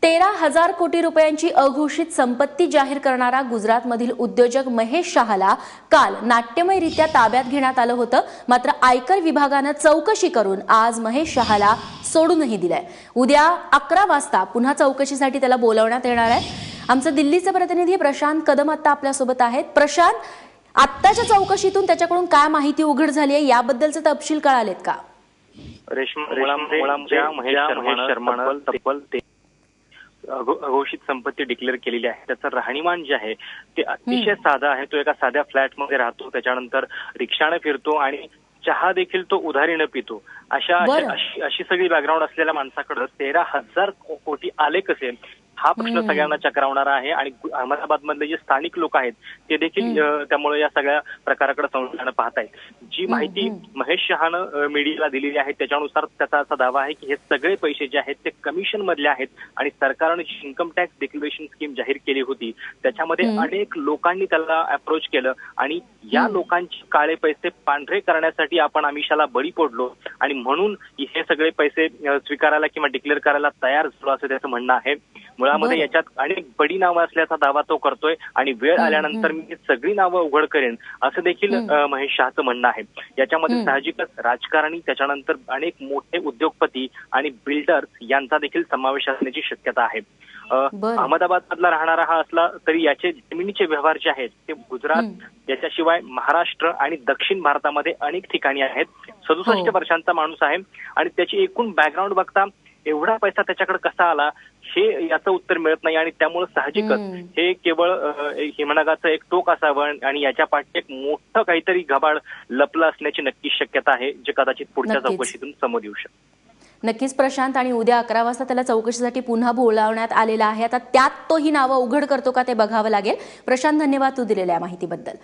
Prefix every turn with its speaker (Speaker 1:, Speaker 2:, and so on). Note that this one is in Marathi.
Speaker 1: 13,000 कोटी रुपयांची अघोषित संपत्ती जाहीर करणारा गुजरातमधील उद्योजक महेश शहाला काल नाट्यमयरित्या ताब्यात घेण्यात आलं होतं। मात्र आयकर विभागानं चौकशी करून आज महेश शहाला सोडूनही दिलंय। उद्या 11 वाजता पुन्हा चौकशीसाठी त्याला बोलावण्यात येणार आहे। आमचे दिल्लीचे प्रतिनिधी प्रशांत कदम आता आपल्या सोबत आहेत। प्रशांत, आत्ताच्या चौकशीतून त्याच्याकडून काय माहिती उघड झाली आहे याबद्दलचे तपशील कळालेत का?
Speaker 2: महेश शर्मानं तब्बल अघोषित संपत्ती डिक्लेअर केलेली आहे। त्याचं राहणीमान जे आहे ते अतिशय साधा आहे। तो एका साध्या फ्लॅटमध्ये राहतो, त्याच्यानंतर रिक्षाने फिरतो आणि चहा देखील तो उधारीने पितो। अशी सगळी बॅकग्राऊंड असलेल्या माणसाकडे 13,000 कोटी आले कसे हा प्रश्न सगळ्यांना चक्रावणारा आहे। आणि अहमदाबाद मधले जे स्थानिक लोक आहेत ते देखील त्यामुळे या सगळ्या प्रकाराकडे संशयाने पाहत आहेत। जी माहिती महेश शहानं मीडियाला दिलेली आहे त्याच्यानुसार त्याचा असा दावा आहे की हे सगळे पैसे जे आहेत ते कमिशन मधले आहेत आणि सरकारने जी इन्कम टॅक्स डिक्लेरेशन स्कीम जाहीर केली होती त्याच्यामध्ये अनेक लोकांनी त्याला अप्रोच केलं आणि या लोकांचे काळे पैसे पांढरे करण्यासाठी आपण आमिषाला बळी पडलो आणि म्हणून हे सगळे पैसे स्वीकारायला किंवा डिक्लेअर करायला तयार झालो असं त्याचं म्हणणं आहे। मुळामध्ये याच्यात अनेक बडी नावं असल्याचा दावा तो करतोय आणि वेळ आल्यानंतर मी सगळी नावं उघड करेन असं देखील महेश शहाचं म्हणणं आहे। याच्यामध्ये साहजिकच राजकारणी, त्याच्यानंतर अनेक मोठे उद्योगपती आणि बिल्डर्स यांचा देखील समावेश असण्याची शक्यता आहे। अहमदाबाद मधला राहणारा हा असला तरी याचे जमिनीचे व्यवहार जे आहेत ते गुजरात याच्याशिवाय महाराष्ट्र आणि दक्षिण भारतामध्ये अनेक ठिकाणी आहेत। 67 वर्षांचा माणूस आहे आणि त्याची एकूण बॅकग्राऊंड बघता एवढा पैसा त्याच्याकडे कसा आला हे याचं उत्तर मिळत नाही आणि त्यामुळे साहजिकच हे केवळ हिमनगाचं एक टोक असावं आणि याच्या पाठी एक मोठं काहीतरी घबाड लपलं असण्याची नक्कीच शक्यता आहे जे कदाचित पुढच्या चौकशीतून समोर येऊ शकतं।
Speaker 1: नक्कीच प्रशांत, आणि उद्या 11 वाजता त्याला चौकशीसाठी पुन्हा बोलावण्यात आलेला आहे। आता त्यात तो ही नावं उघड करतो का ते बघावं लागेल। प्रशांत, धन्यवाद तू दिलेल्या माहितीबद्दल।